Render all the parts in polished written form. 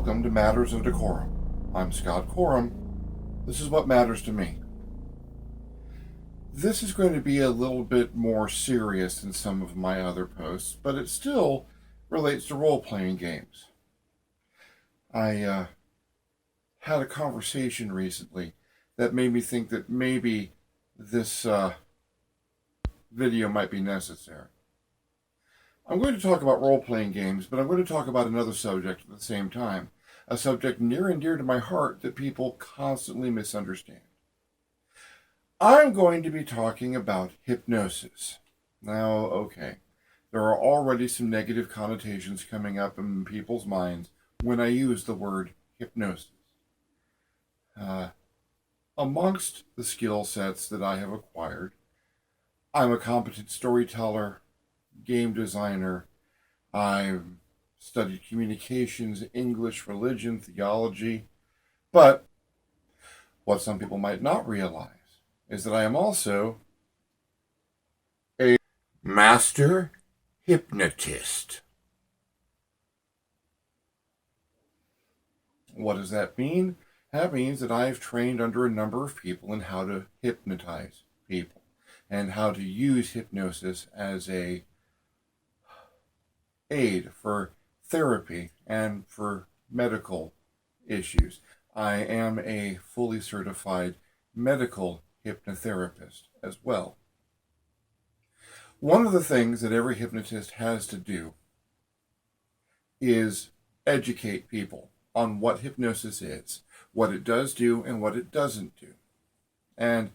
Welcome to Matters of DeCorum. I'm Scott Corum. This is what matters to me. This is going to be a little bit more serious than some of my other posts, but it still relates to role-playing games. I had a conversation recently that made me think that maybe this video might be necessary. I'm going to talk about role-playing games, but I'm going to talk about another subject at the same time. A subject near and dear to my heart that people constantly misunderstand. I'm going to be talking about hypnosis. Now, okay, there are already some negative connotations coming up in people's minds when I use the word hypnosis. Amongst the skill sets that I have acquired, I'm a competent storyteller, game designer. I've studied communications, English, religion, theology. But what some people might not realize is that I am also a master hypnotist. What does that mean? That means that I've trained under a number of people in how to hypnotize people and how to use hypnosis as a aid for therapy and for medical issues. I am a fully certified medical hypnotherapist as well. One of the things that every hypnotist has to do is educate people on what hypnosis is, what it does do, and what it doesn't do. And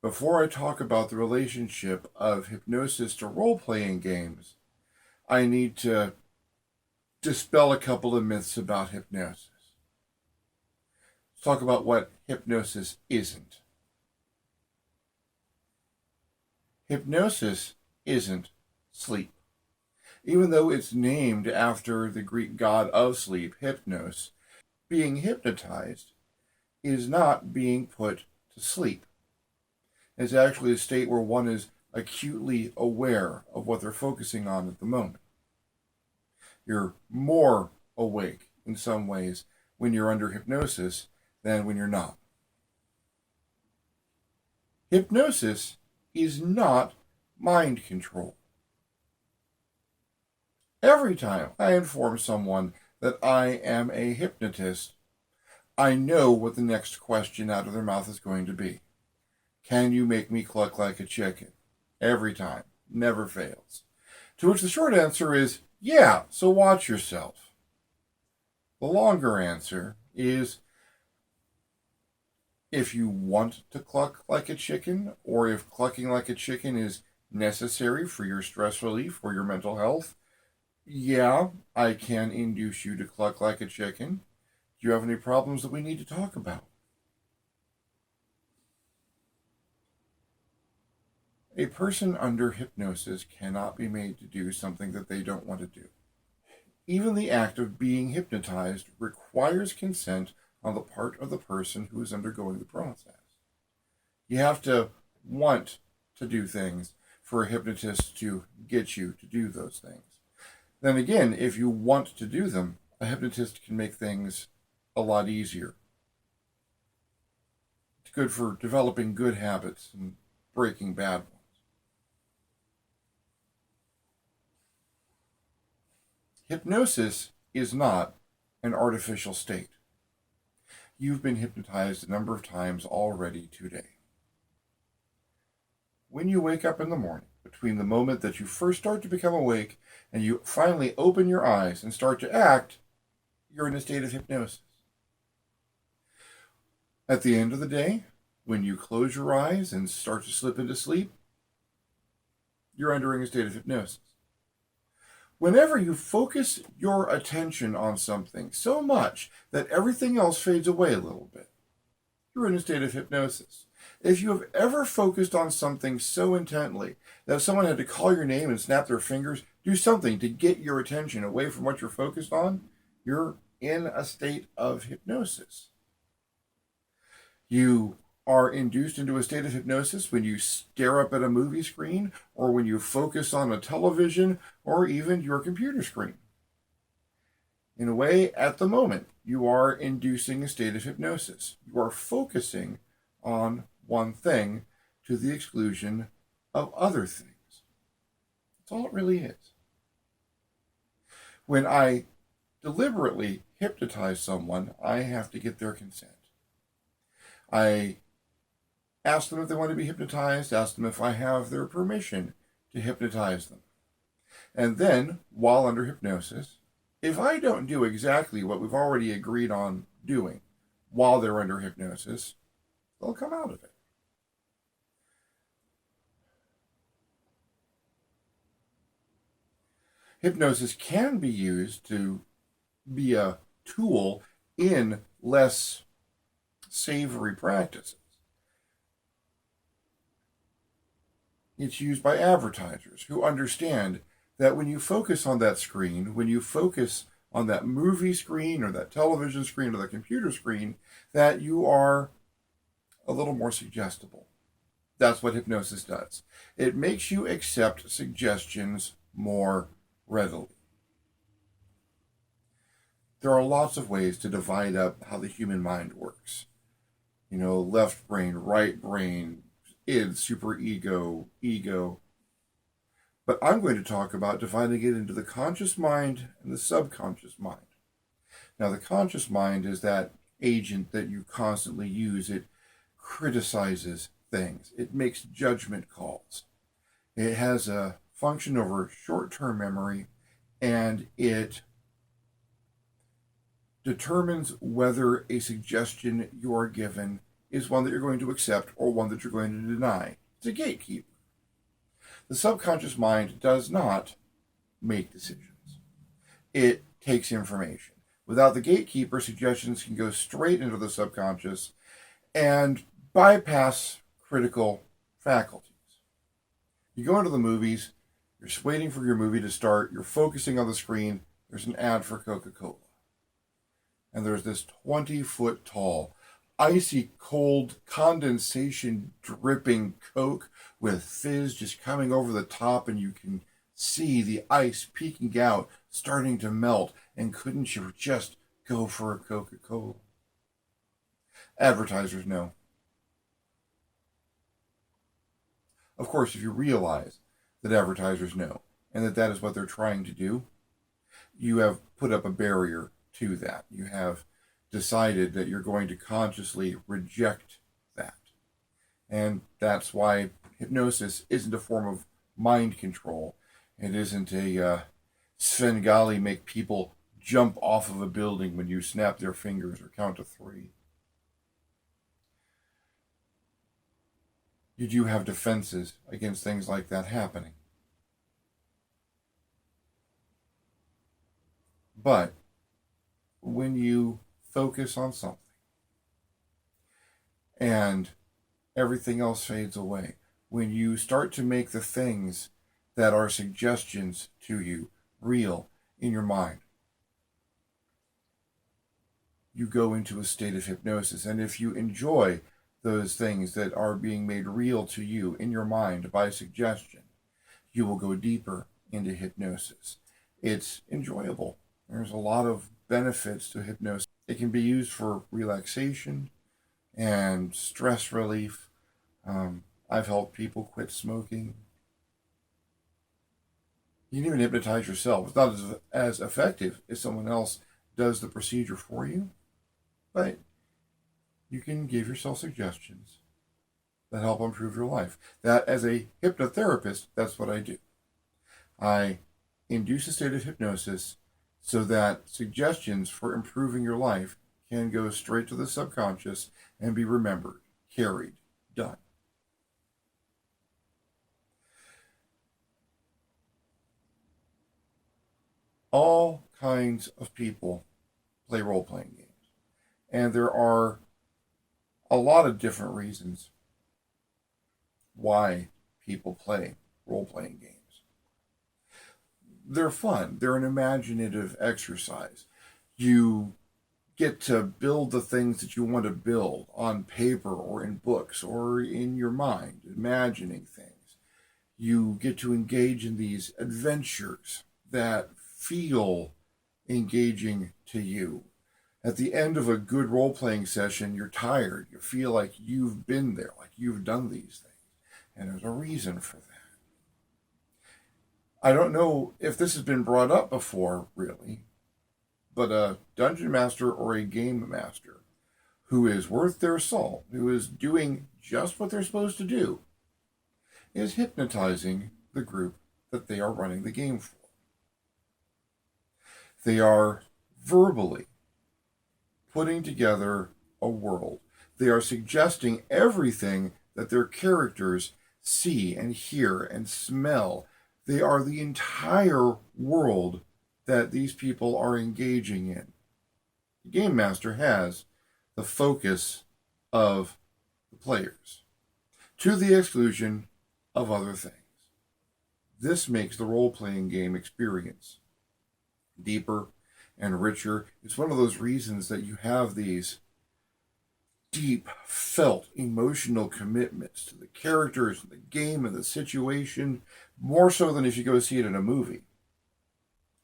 before I talk about the relationship of hypnosis to role-playing games, I need to dispel a couple of myths about hypnosis. Let's talk about what hypnosis isn't. Hypnosis isn't sleep. Even though it's named after the Greek god of sleep, Hypnos, being hypnotized is not being put to sleep. It's actually a state where one is acutely aware of what they're focusing on at the moment. You're more awake in some ways when you're under hypnosis than when you're not. Hypnosis is not mind control. Every time I inform someone that I am a hypnotist, I know what the next question out of their mouth is going to be. Can you make me cluck like a chicken? Every time. Never fails. To which the short answer is, yeah, so watch yourself. The longer answer is, if you want to cluck like a chicken, or if clucking like a chicken is necessary for your stress relief or your mental health, yeah, I can induce you to cluck like a chicken. Do you have any problems that we need to talk about? A person under hypnosis cannot be made to do something that they don't want to do. Even the act of being hypnotized requires consent on the part of the person who is undergoing the process. You have to want to do things for a hypnotist to get you to do those things. Then again, if you want to do them, a hypnotist can make things a lot easier. It's good for developing good habits and breaking bad ones. Hypnosis is not an artificial state. You've been hypnotized a number of times already today. When you wake up in the morning, between the moment that you first start to become awake and you finally open your eyes and start to act, you're in a state of hypnosis. At the end of the day, when you close your eyes and start to slip into sleep, you're entering a state of hypnosis. Whenever you focus your attention on something so much that everything else fades away a little bit, you're in a state of hypnosis. If you have ever focused on something so intently that if someone had to call your name and snap their fingers, do something to get your attention away from what you're focused on, you're in a state of hypnosis. You are induced into a state of hypnosis when you stare up at a movie screen, or when you focus on a television, or even your computer screen. In a way, at the moment, you are inducing a state of hypnosis. You are focusing on one thing to the exclusion of other things. That's all it really is. When I deliberately hypnotize someone, I have to get their consent. I ask them if they want to be hypnotized, ask them if I have their permission to hypnotize them. And then, while under hypnosis, if I don't do exactly what we've already agreed on doing while they're under hypnosis, they'll come out of it. Hypnosis can be used to be a tool in less savory practices. It's used by advertisers who understand that when you focus on that screen, when you focus on that movie screen or that television screen or the computer screen, that you are a little more suggestible. That's what hypnosis does. It makes you accept suggestions more readily. There are lots of ways to divide up how the human mind works. Left brain, right brain, id, superego, ego. But I'm going to talk about dividing it into the conscious mind and the subconscious mind. Now, the conscious mind is that agent that you constantly use. It criticizes things. It makes judgment calls. It has a function over short-term memory, and it determines whether a suggestion you're given is one that you're going to accept or one that you're going to deny. It's a gatekeeper. The subconscious mind does not make decisions. It takes information. Without the gatekeeper, suggestions can go straight into the subconscious and bypass critical faculties. You go into the movies, you're waiting for your movie to start, you're focusing on the screen, there's an ad for Coca-Cola. And there's this 20-foot tall, icy cold, condensation dripping Coke with fizz just coming over the top, and you can see the ice peeking out, starting to melt, and couldn't you just go for a Coca-Cola? Advertisers know. Of course, if you realize that advertisers know, and that that is what they're trying to do, you have put up a barrier to that. You have decided that you're going to consciously reject that. And that's why hypnosis isn't a form of mind control. It isn't a Svengali make people jump off of a building when you snap their fingers or count to 3. You do have defenses against things like that happening. But when you focus on something and everything else fades away, when you start to make the things that are suggestions to you real in your mind, you go into a state of hypnosis. And if you enjoy those things that are being made real to you in your mind by suggestion, you will go deeper into hypnosis. It's enjoyable. There's a lot of benefits to hypnosis. It can be used for relaxation and stress relief. I've helped people quit smoking. You can even hypnotize yourself. It's not as effective if someone else does the procedure for you, but you can give yourself suggestions that help improve your life. That, as a hypnotherapist, that's what I do. I induce a state of hypnosis so that suggestions for improving your life can go straight to the subconscious and be remembered, carried, done. All kinds of people play role-playing games. And there are a lot of different reasons why people play role-playing games. They're fun. They're an imaginative exercise. You get to build the things that you want to build on paper or in books or in your mind, imagining things. You get to engage in these adventures that feel engaging to you. At the end of a good role-playing session, you're tired. You feel like you've been there, like you've done these things. And there's a reason for that. I don't know if this has been brought up before, really, but a dungeon master or a game master who is worth their salt, who is doing just what they're supposed to do, is hypnotizing the group that they are running the game for. They are verbally putting together a world. They are suggesting everything that their characters see and hear and smell. They are the entire world that these people are engaging in. The game master has the focus of the players, to the exclusion of other things. This makes the role-playing game experience deeper and richer. It's one of those reasons that you have these deep, felt, emotional commitments to the characters, and the game, and the situation, more so than if you go see it in a movie.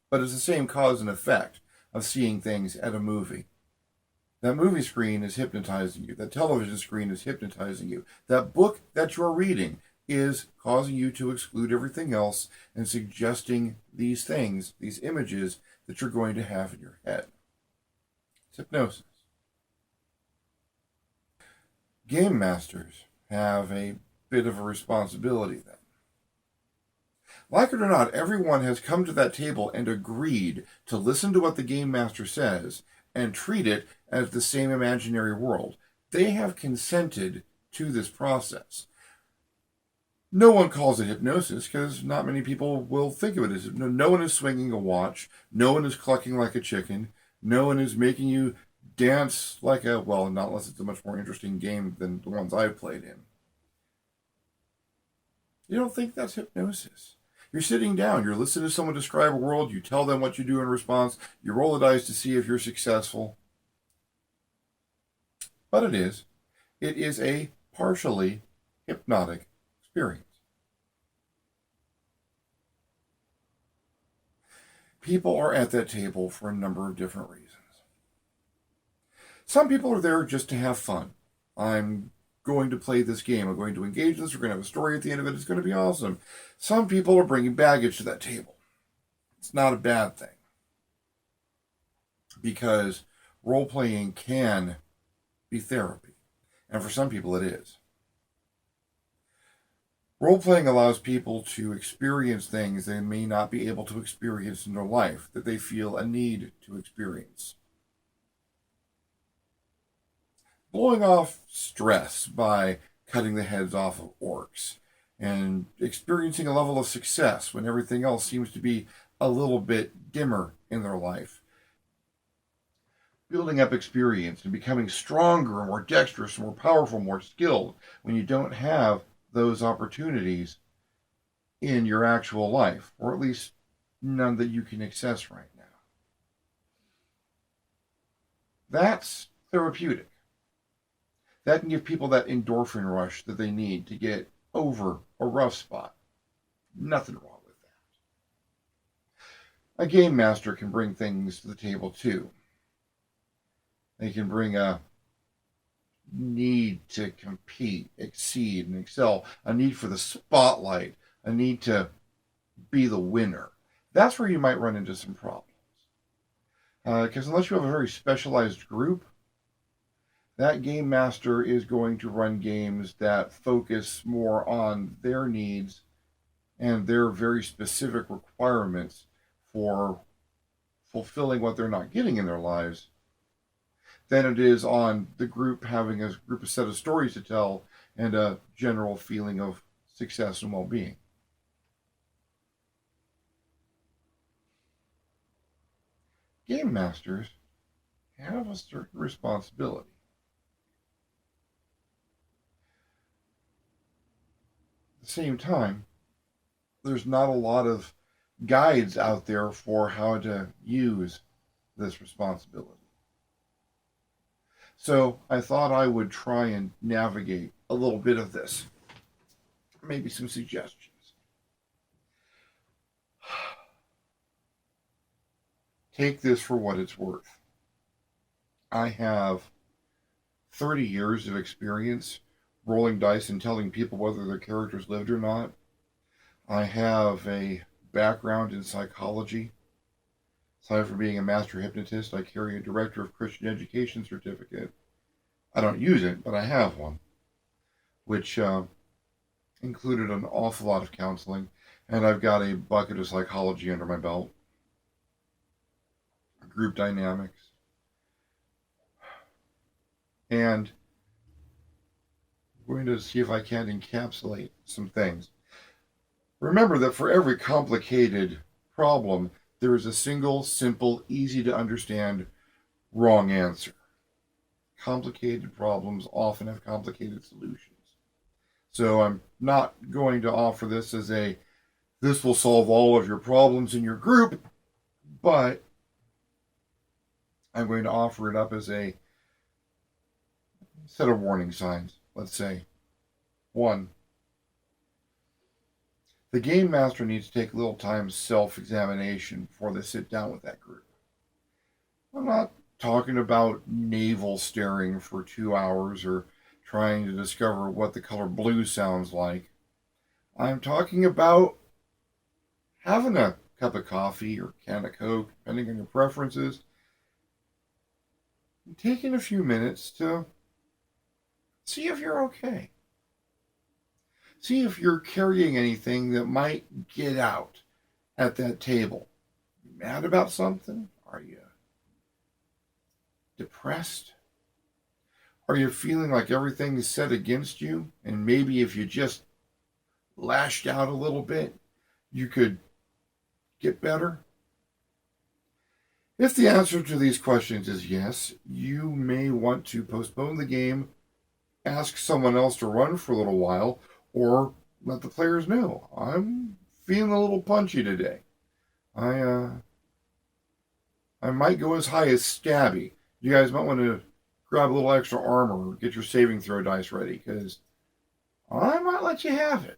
But it's the same cause and effect of seeing things at a movie. That movie screen is hypnotizing you. That television screen is hypnotizing you. That book that you're reading is causing you to exclude everything else and suggesting these things, these images that you're going to have in your head. It's hypnosis. Game masters have a bit of a responsibility then. Like it or not, everyone has come to that table and agreed to listen to what the game master says and treat it as the same imaginary world. They have consented to this process. No one calls it hypnosis because not many people will think of it as no one is swinging a watch, no one is clucking like a chicken, no one is making you dance like a, well, not unless it's a much more interesting game than the ones I've played in. You don't think that's hypnosis. You're sitting down, you're listening to someone describe a world, you tell them what you do in response, you roll the dice to see if you're successful. But it is a partially hypnotic experience. People are at that table for a number of different reasons. Some people are there just to have fun. I'm going to play this game. I'm going to engage this. We're going to have a story at the end of it. It's going to be awesome. Some people are bringing baggage to that table. It's not a bad thing. Because role-playing can be therapy. And for some people it is. Role-playing allows people to experience things they may not be able to experience in their life, that they feel a need to experience. Blowing off stress by cutting the heads off of orcs, and experiencing a level of success when everything else seems to be a little bit dimmer in their life. Building up experience and becoming stronger and more dexterous, more powerful, more skilled when you don't have those opportunities in your actual life, or at least none that you can access right now. That's therapeutic. That can give people that endorphin rush that they need to get over a rough spot. Nothing wrong with that. A game master can bring things to the table too. They can bring a need to compete, exceed, and excel, a need for the spotlight, a need to be the winner. That's where you might run into some problems. Because unless you have a very specialized group, that game master is going to run games that focus more on their needs and their very specific requirements for fulfilling what they're not getting in their lives than it is on the group having a set of stories to tell and a general feeling of success and well-being. Game masters have a certain responsibility. At the same time, there's not a lot of guides out there for how to use this responsibility. So I thought I would try and navigate a little bit of this. Maybe some suggestions. take this for what it's worth. I have 30 years of experience rolling dice and telling people whether their characters lived or not. I have a background in psychology. Aside from being a master hypnotist, I carry a Director of Christian Education certificate. I don't use it, but I have one, which included an awful lot of counseling, and I've got a bucket of psychology under my belt. Group dynamics. And I'm going to see if I can encapsulate some things. Remember that for every complicated problem, there is a single, simple, easy to understand wrong answer. Complicated problems often have complicated solutions. So I'm not going to offer this as this will solve all of your problems in your group, but I'm going to offer it up as a set of warning signs. Let's say, 1, the game master needs to take a little time self-examination before they sit down with that group. I'm not talking about navel staring for 2 hours or trying to discover what the color blue sounds like. I'm talking about having a cup of coffee or can of Coke, depending on your preferences, and taking a few minutes to see if you're okay. See if you're carrying anything that might get out at that table. You mad about something? Are you depressed? Are you feeling like everything is set against you? And maybe if you just lashed out a little bit, you could get better? If the answer to these questions is yes, you may want to postpone the game, ask someone else to run for a little while, or let the players know, I'm feeling a little punchy today. I might go as high as stabby. You guys might want to grab a little extra armor or get your saving throw dice ready, because I might let you have it.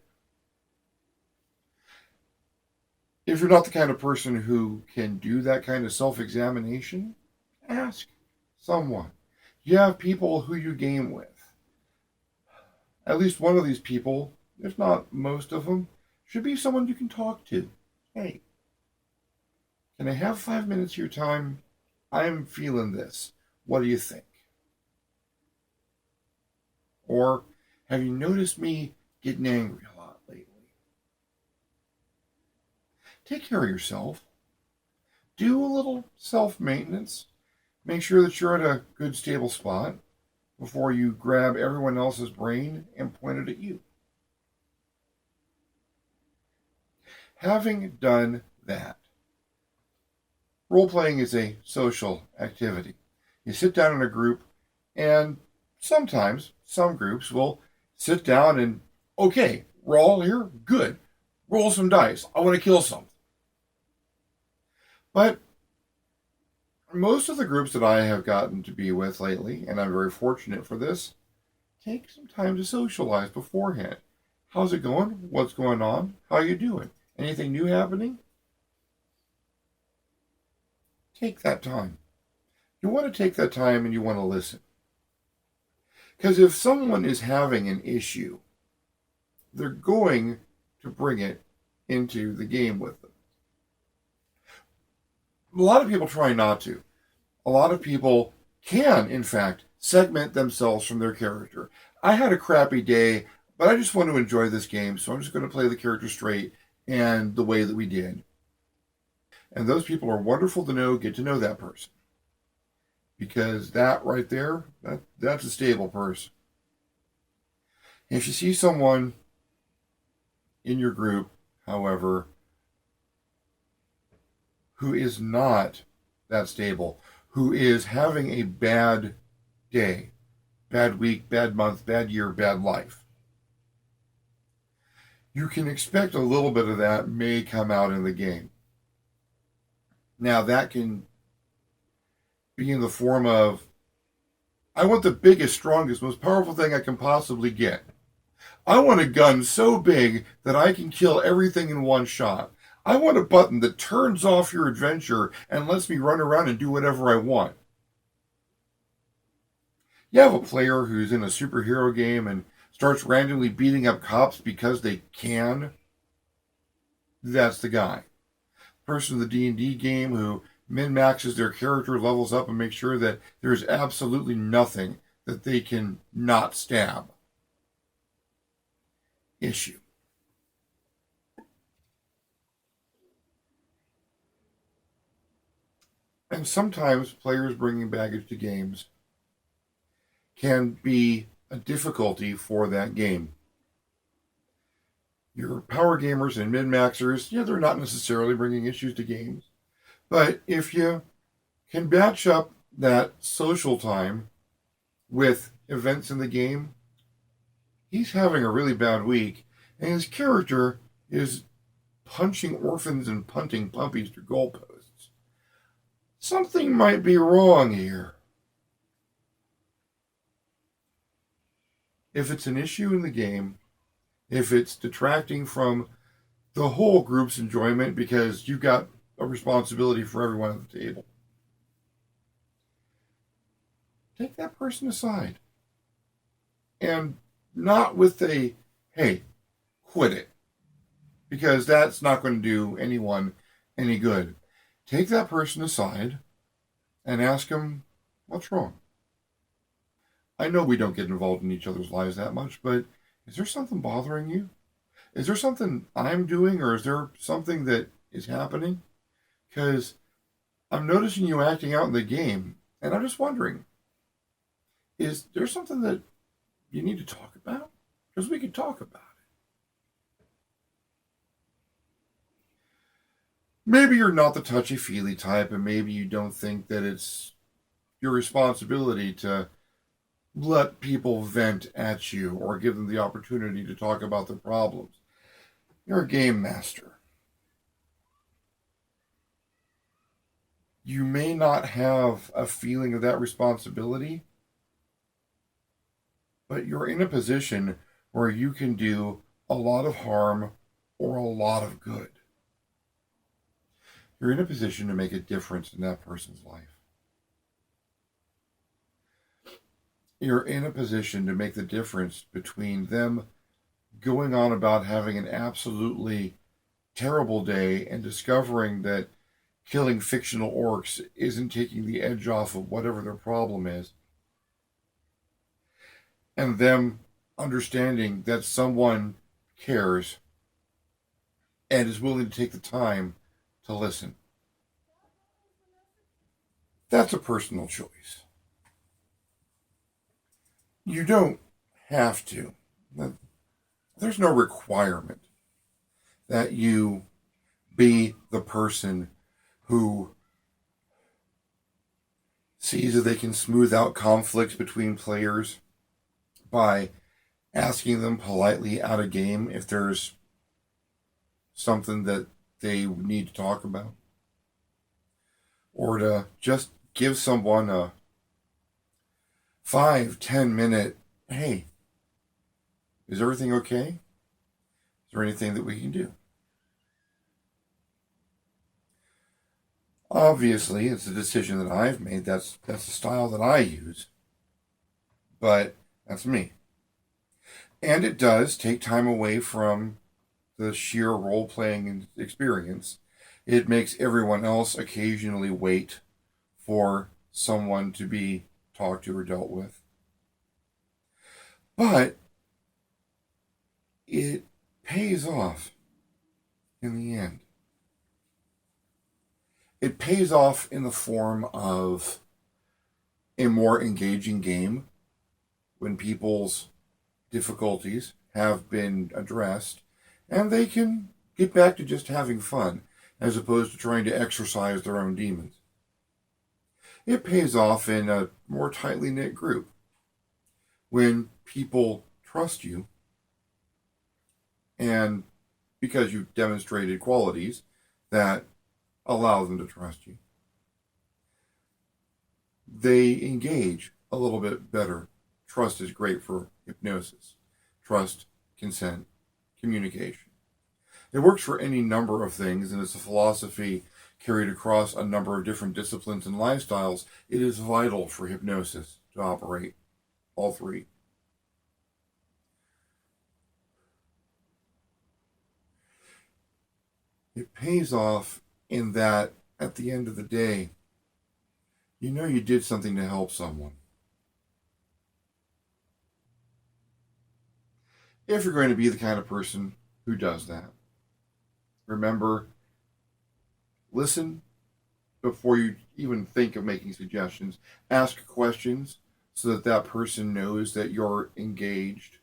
If you're not the kind of person who can do that kind of self-examination, ask someone. You have people who you game with. At least one of these people, if not most of them, should be someone you can talk to. Hey, can I have 5 minutes of your time? I'm feeling this. What do you think? Or have you noticed me getting angry a lot lately? Take care of yourself. Do a little self-maintenance. Make sure that you're at a good, stable spot before you grab everyone else's brain and point it at you. Having done that, role-playing is a social activity. You sit down in a group, and sometimes some groups will sit down and, okay, we're all here, good. Roll some dice. I want to kill something. But most of the groups that I have gotten to be with lately, and I'm very fortunate for this, take some time to socialize beforehand. How's it going? What's going on? How are you doing? Anything new happening? Take that time. You want to take that time and you want to listen. Because if someone is having an issue, they're going to bring it into the game with them. A lot of people try not to. A lot of people can, in fact, segment themselves from their character. I had a crappy day, but I just want to enjoy this game, so I'm just going to play the character straight and the way that we did. And those people are wonderful to know. Get to know that person. Because that right there, that's a stable person. If you see someone in your group, however, who is not that stable, who is having a bad day, bad week, bad month, bad year, bad life, you can expect a little bit of that may come out in the game. Now, that can be in the form of, I want the biggest, strongest, most powerful thing I can possibly get. I want a gun so big that I can kill everything in one shot. I want a button that turns off your adventure and lets me run around and do whatever I want. You have a player who's in a superhero game and starts randomly beating up cops because they can. That's the guy. Person in the D&D game who min-maxes their character, levels up, and makes sure that there's absolutely nothing that they can not stab. Issue. And sometimes players bringing baggage to games can be a difficulty for that game. Your power gamers and min-maxers, they're not necessarily bringing issues to games. But if you can match up that social time with events in the game, he's having a really bad week, and his character is punching orphans and punting puppies through goalposts. Something might be wrong here. If it's an issue in the game, if it's detracting from the whole group's enjoyment because you've got a responsibility for everyone at the table, take that person aside. And not with a, hey, quit it. Because that's not going to do anyone any good. Take that person aside and ask them, what's wrong? I know we don't get involved in each other's lives that much, but is there something bothering you? Is there something I'm doing, or is there something that is happening? Because I'm noticing you acting out in the game, and I'm just wondering, is there something that you need to talk about? Because we could talk about it. Maybe you're not the touchy-feely type, and maybe you don't think that it's your responsibility to let people vent at you or give them the opportunity to talk about their problems. You're a game master. You may not have a feeling of that responsibility, but you're in a position where you can do a lot of harm or a lot of good. You're in a position to make a difference in that person's life. You're in a position to make the difference between them going on about having an absolutely terrible day and discovering that killing fictional orcs isn't taking the edge off of whatever their problem is, and them understanding that someone cares and is willing to take the time to listen. That's a personal choice. You don't have to. There's no requirement that you be the person who sees that they can smooth out conflicts between players by asking them politely out of game if there's something that they need to talk about. Or to just give someone a 5-10 minute, hey, is everything okay? Is there anything that we can do? Obviously, it's a decision that I've made. That's the style that I use. But that's me. And it does take time away from the sheer role-playing experience. It makes everyone else occasionally wait for someone to be talked to or dealt with. But it pays off in the end. It pays off in the form of a more engaging game when people's difficulties have been addressed and they can get back to just having fun as opposed to trying to exorcise their own demons. It pays off in a more tightly knit group when people trust you, and because you've demonstrated qualities that allow them to trust you, they engage a little bit better. Trust is great for hypnosis. Trust, consent, communication. It works for any number of things, and it's a philosophy carried across a number of different disciplines and lifestyles. It is vital for hypnosis to operate all three. It pays off in that at the end of the day, you know you did something to help someone. If you're going to be the kind of person who does that, remember, listen before you even think of making suggestions. Ask questions so that that person knows that you're engaged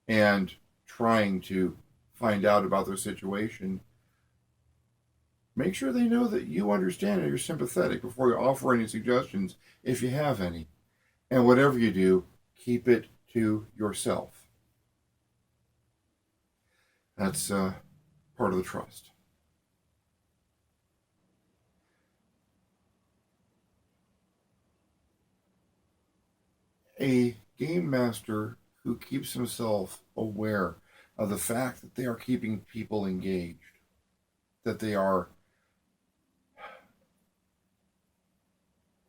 and trying to find out about their situation. Make sure they know that you understand and you're sympathetic before you offer any suggestions, if you have any. And whatever you do, keep it to yourself. That's part of the trust. A game master who keeps himself aware of the fact that they are keeping people engaged, that they are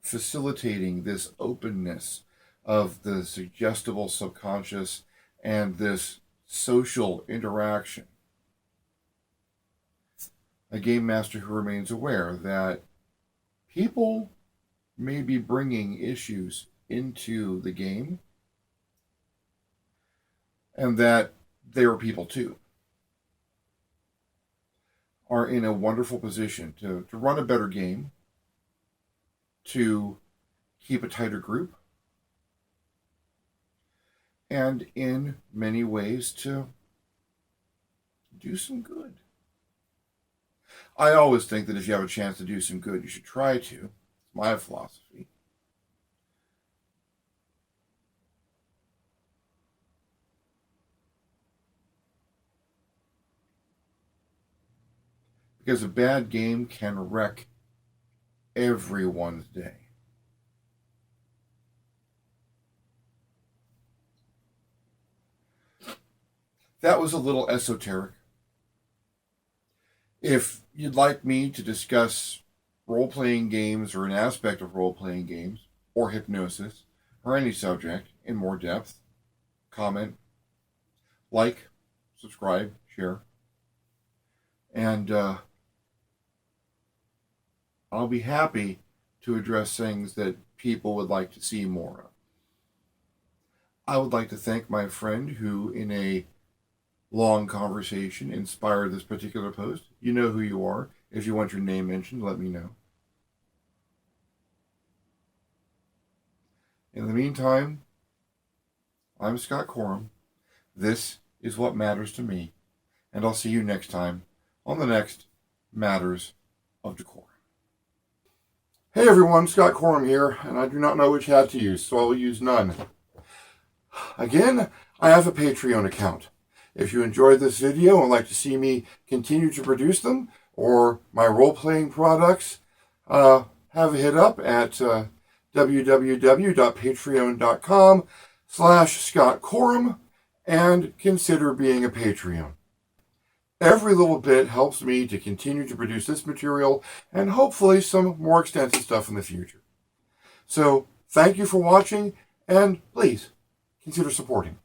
facilitating this openness of the suggestible subconscious and this social interaction. A game master who remains aware that people may be bringing issues into the game and that they are people too, are in a wonderful position to run a better game, to keep a tighter group, and in many ways to do some good. I always think that if you have a chance to do some good, you should try to. It's my philosophy. Because a bad game can wreck everyone's day. That was a little esoteric. If you'd like me to discuss role-playing games or an aspect of role-playing games or hypnosis or any subject in more depth, comment, like, subscribe, share, and I'll be happy to address things that people would like to see more of. I would like to thank my friend who, in a long conversation, inspired this particular post. You know who you are. If you want your name mentioned, let me know. In the meantime, I'm Scott Corum. This is what matters to me, and I'll see you next time on the next Matters of DeCorum. Hey everyone, Scott Corum here, and I do not know which hat to use, so I will use none. Again, I have a Patreon account. If you enjoyed this video and would like to see me continue to produce them, or my role-playing products, have a hit up at www.patreon.com/Scott Corum and consider being a Patreon. Every little bit helps me to continue to produce this material and hopefully some more extensive stuff in the future. So, thank you for watching, and please consider supporting.